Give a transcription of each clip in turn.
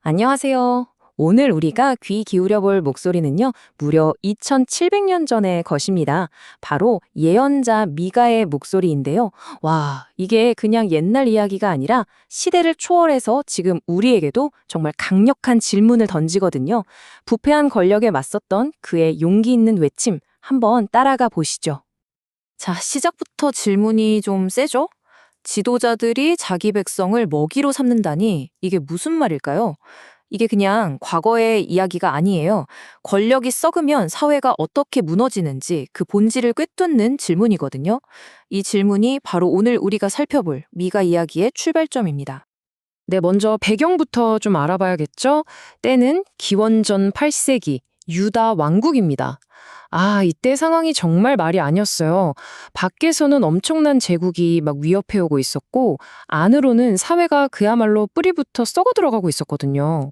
안녕하세요. 오늘 우리가 귀 기울여 볼 목소리는요, 무려 2700년 전의 것입니다. 바로 예언자 미가의 목소리인데요. 와, 이게 그냥 옛날 이야기가 아니라 시대를 초월해서 지금 우리에게도 정말 강력한 질문을 던지거든요. 부패한 권력에 맞섰던 그의 용기 있는 외침, 한번 따라가 보시죠. 자, 시작부터 질문이 좀 세죠? 지도자들이 자기 백성을 먹이로 삼는다니 이게 무슨 말일까요? 이게 그냥 과거의 이야기가 아니에요. 권력이 썩으면 사회가 어떻게 무너지는지 그 본질을 꿰뚫는 질문이거든요. 이 질문이 바로 오늘 우리가 살펴볼 미가 이야기의 출발점입니다. 네, 먼저 배경부터 좀 알아봐야겠죠? 때는 기원전 8세기 유다 왕국입니다. 아, 이때 상황이 정말 말이 아니었어요. 밖에서는 엄청난 제국이 막 위협해 오고 있었고, 안으로는 사회가 그야말로 뿌리부터 썩어 들어가고 있었거든요.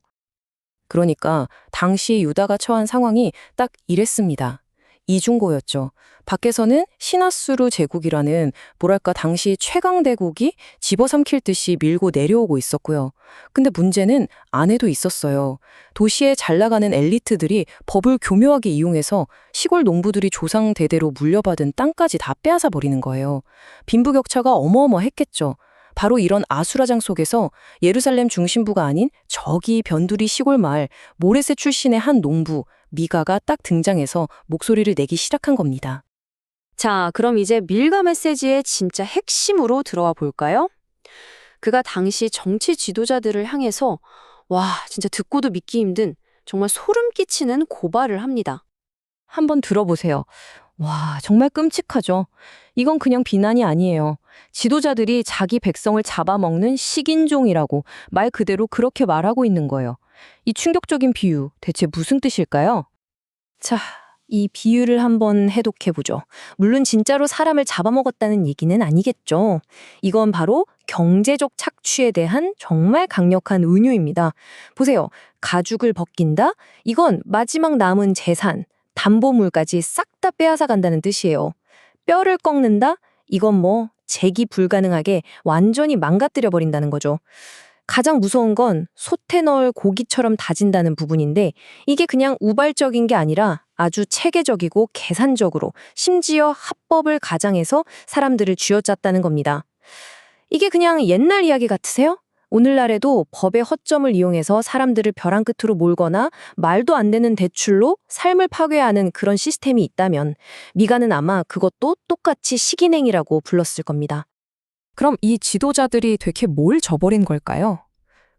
그러니까 당시 유다가 처한 상황이 딱 이랬습니다. 이중고였죠. 밖에서는 시나스루 제국이라는 뭐랄까 당시 최강 대국이 집어삼킬 듯이 밀고 내려오고 있었고요. 근데 문제는 안에도 있었어요. 도시에 잘 나가는 엘리트들이 법을 교묘하게 이용해서 시골 농부들이 조상 대대로 물려받은 땅까지 다 빼앗아 버리는 거예요. 빈부격차가 어마어마했겠죠. 바로 이런 아수라장 속에서 예루살렘 중심부가 아닌 저기 변두리 시골 마을 모레세 출신의 한 농부 미가가 딱 등장해서 목소리를 내기 시작한 겁니다. 자, 그럼 이제 밀가 메시지의 진짜 핵심으로 들어와 볼까요? 그가 당시 정치 지도자들을 향해서 와, 진짜 듣고도 믿기 힘든 정말 소름 끼치는 고발을 합니다. 한번 들어보세요. 와, 정말 끔찍하죠. 이건 그냥 비난이 아니에요. 지도자들이 자기 백성을 잡아먹는 식인종이라고 말 그대로 그렇게 말하고 있는 거예요. 이 충격적인 비유, 대체 무슨 뜻일까요? 자, 이 비유를 한번 해독해보죠. 물론 진짜로 사람을 잡아먹었다는 얘기는 아니겠죠. 이건 바로 경제적 착취에 대한 정말 강력한 은유입니다. 보세요. 가죽을 벗긴다? 이건 마지막 남은 재산, 담보물까지 싹 다 빼앗아 간다는 뜻이에요. 뼈를 꺾는다? 이건 뭐 재기 불가능하게 완전히 망가뜨려 버린다는 거죠. 가장 무서운 건 솥에 넣을 고기처럼 다진다는 부분인데 이게 그냥 우발적인 게 아니라 아주 체계적이고 계산적으로 심지어 합법을 가장해서 사람들을 쥐어짰다는 겁니다. 이게 그냥 옛날 이야기 같으세요? 오늘날에도 법의 허점을 이용해서 사람들을 벼랑 끝으로 몰거나 말도 안 되는 대출로 삶을 파괴하는 그런 시스템이 있다면 미가는 아마 그것도 똑같이 식인행위라고 불렀을 겁니다. 그럼 이 지도자들이 되게 뭘 저버린 걸까요?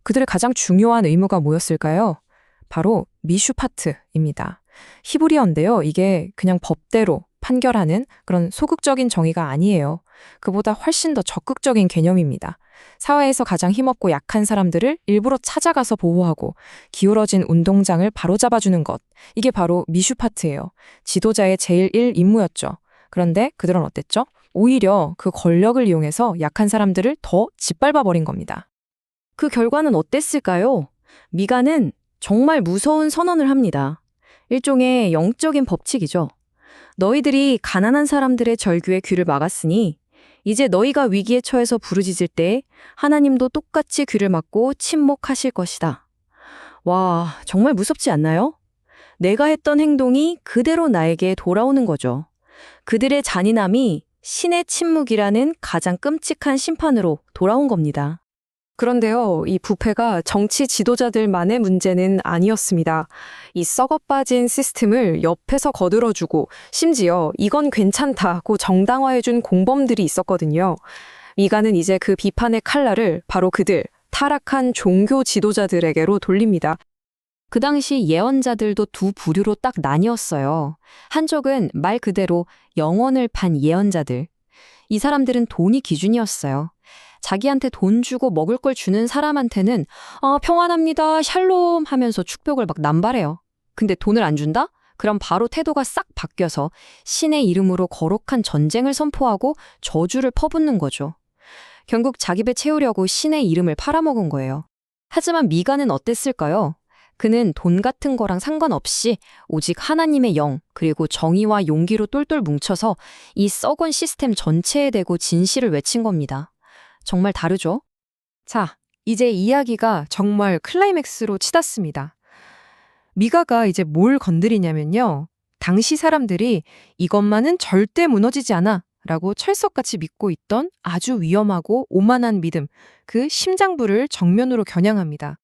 그들의 가장 중요한 의무가 뭐였을까요? 바로 미슈파트입니다. 히브리어인데요. 이게 그냥 법대로 판결하는 그런 소극적인 정의가 아니에요. 그보다 훨씬 더 적극적인 개념입니다. 사회에서 가장 힘없고 약한 사람들을 일부러 찾아가서 보호하고 기울어진 운동장을 바로잡아주는 것. 이게 바로 미슈파트예요. 지도자의 제1 임무였죠. 그런데 그들은 어땠죠? 오히려 그 권력을 이용해서 약한 사람들을 더 짓밟아버린 겁니다. 그 결과는 어땠을까요? 미가는 정말 무서운 선언을 합니다. 일종의 영적인 법칙이죠. 너희들이 가난한 사람들의 절규에 귀를 막았으니 이제 너희가 위기에 처해서 부르짖을 때 하나님도 똑같이 귀를 막고 침묵하실 것이다. 와, 정말 무섭지 않나요? 내가 했던 행동이 그대로 나에게 돌아오는 거죠. 그들의 잔인함이 신의 침묵이라는 가장 끔찍한 심판으로 돌아온 겁니다. 그런데요, 이 부패가 정치 지도자들만의 문제는 아니었습니다. 이 썩어빠진 시스템을 옆에서 거들어주고 심지어 이건 괜찮다고 정당화해준 공범들이 있었거든요. 미가는 이제 그 비판의 칼날을 바로 그들, 타락한 종교 지도자들에게로 돌립니다. 그 당시 예언자들도 두 부류로 딱 나뉘었어요. 한쪽은 말 그대로 영혼을 판 예언자들. 이 사람들은 돈이 기준이었어요. 자기한테 돈 주고 먹을 걸 주는 사람한테는 평안합니다, 샬롬 하면서 축복을 막 남발해요. 근데 돈을 안 준다? 그럼 바로 태도가 싹 바뀌어서 신의 이름으로 거룩한 전쟁을 선포하고 저주를 퍼붓는 거죠. 결국 자기 배 채우려고 신의 이름을 팔아먹은 거예요. 하지만 미가는 어땠을까요? 그는 돈 같은 거랑 상관없이 오직 하나님의 영 그리고 정의와 용기로 똘똘 뭉쳐서 이 썩은 시스템 전체에 대고 진실을 외친 겁니다. 정말 다르죠? 자, 이제 이야기가 정말 클라이맥스로 치닫습니다. 미가가 이제 뭘 건드리냐면요. 당시 사람들이 이것만은 절대 무너지지 않아 라고 철석같이 믿고 있던 아주 위험하고 오만한 믿음, 그 심장부를 정면으로 겨냥합니다.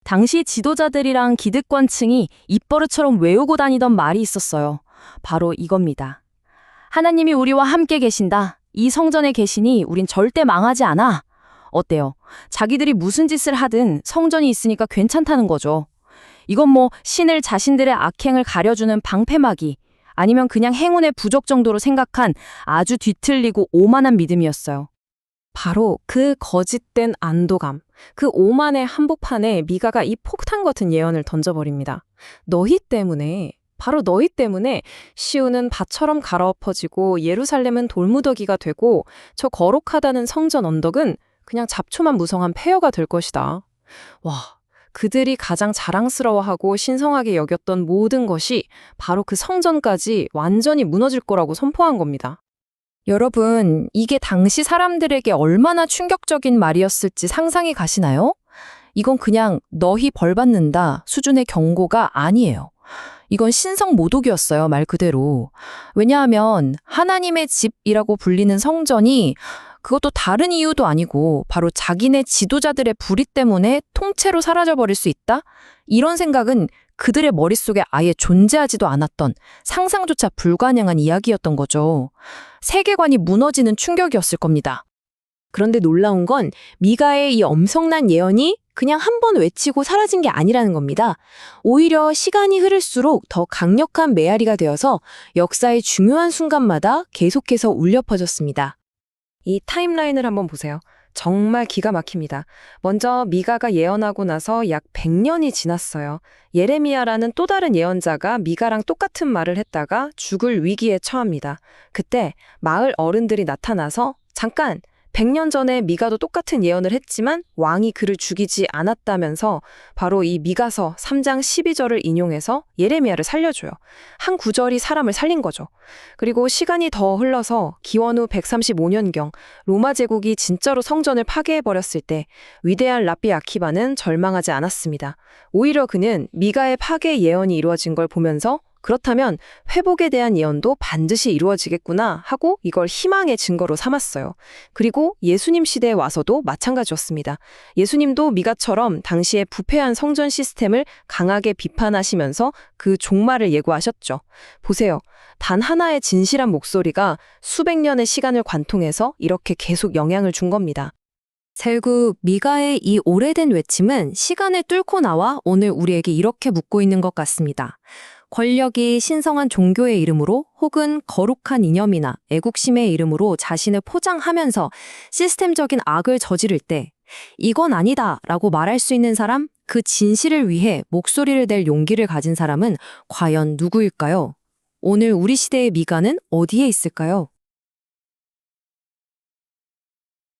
당시 지도자들이랑 기득권층이 입버릇처럼 외우고 다니던 말이 있었어요. 바로 이겁니다. 하나님이 우리와 함께 계신다. 이 성전에 계시니 우린 절대 망하지 않아. 어때요? 자기들이 무슨 짓을 하든 성전이 있으니까 괜찮다는 거죠. 이건 뭐 신을 자신들의 악행을 가려주는 방패막이 아니면 그냥 행운의 부족 정도로 생각한 아주 뒤틀리고 오만한 믿음이었어요. 바로 그 거짓된 안도감, 그 오만의 한복판에 미가가 이 폭탄 같은 예언을 던져버립니다. 바로 너희 때문에 시온은 밭처럼 갈아엎어지고 예루살렘은 돌무더기가 되고 저 거룩하다는 성전 언덕은 그냥 잡초만 무성한 폐허가 될 것이다. 와, 그들이 가장 자랑스러워하고 신성하게 여겼던 모든 것이 바로 그 성전까지 완전히 무너질 거라고 선포한 겁니다. 여러분, 이게 당시 사람들에게 얼마나 충격적인 말이었을지 상상이 가시나요? 이건 그냥 너희 벌 받는다 수준의 경고가 아니에요. 이건 신성 모독이었어요, 말 그대로. 왜냐하면 하나님의 집이라고 불리는 성전이 그것도 다른 이유도 아니고 바로 자기네 지도자들의 불의 때문에 통째로 사라져버릴 수 있다? 이런 생각은 그들의 머릿속에 아예 존재하지도 않았던 상상조차 불가능한 이야기였던 거죠. 세계관이 무너지는 충격이었을 겁니다. 그런데 놀라운 건 미가의 이 엄청난 예언이 그냥 한 번 외치고 사라진 게 아니라는 겁니다. 오히려 시간이 흐를수록 더 강력한 메아리가 되어서 역사의 중요한 순간마다 계속해서 울려 퍼졌습니다. 이 타임라인을 한번 보세요. 정말 기가 막힙니다. 먼저 미가가 예언하고 나서 약 100년이 지났어요. 예레미야라는 또 다른 예언자가 미가랑 똑같은 말을 했다가 죽을 위기에 처합니다. 그때 마을 어른들이 나타나서 잠깐 100년 전에 미가도 똑같은 예언을 했지만 왕이 그를 죽이지 않았다면서 바로 이 미가서 3장 12절을 인용해서 예레미야를 살려줘요. 한 구절이 사람을 살린 거죠. 그리고 시간이 더 흘러서 기원 후 135년경 로마 제국이 진짜로 성전을 파괴해버렸을 때 위대한 랍비 아키바는 절망하지 않았습니다. 오히려 그는 미가의 파괴 예언이 이루어진 걸 보면서 그렇다면 회복에 대한 예언도 반드시 이루어지겠구나 하고 이걸 희망의 증거로 삼았어요. 그리고 예수님 시대에 와서도 마찬가지였습니다. 예수님도 미가처럼 당시의 부패한 성전 시스템을 강하게 비판하시면서 그 종말을 예고하셨죠. 보세요. 단 하나의 진실한 목소리가 수백 년의 시간을 관통해서 이렇게 계속 영향을 준 겁니다. 결국 미가의 이 오래된 외침은 시간을 뚫고 나와 오늘 우리에게 이렇게 묻고 있는 것 같습니다. 권력이 신성한 종교의 이름으로 혹은 거룩한 이념이나 애국심의 이름으로 자신을 포장하면서 시스템적인 악을 저지를 때 이건 아니다 라고 말할 수 있는 사람, 그 진실을 위해 목소리를 낼 용기를 가진 사람은 과연 누구일까요? 오늘 우리 시대의 미가는 어디에 있을까요?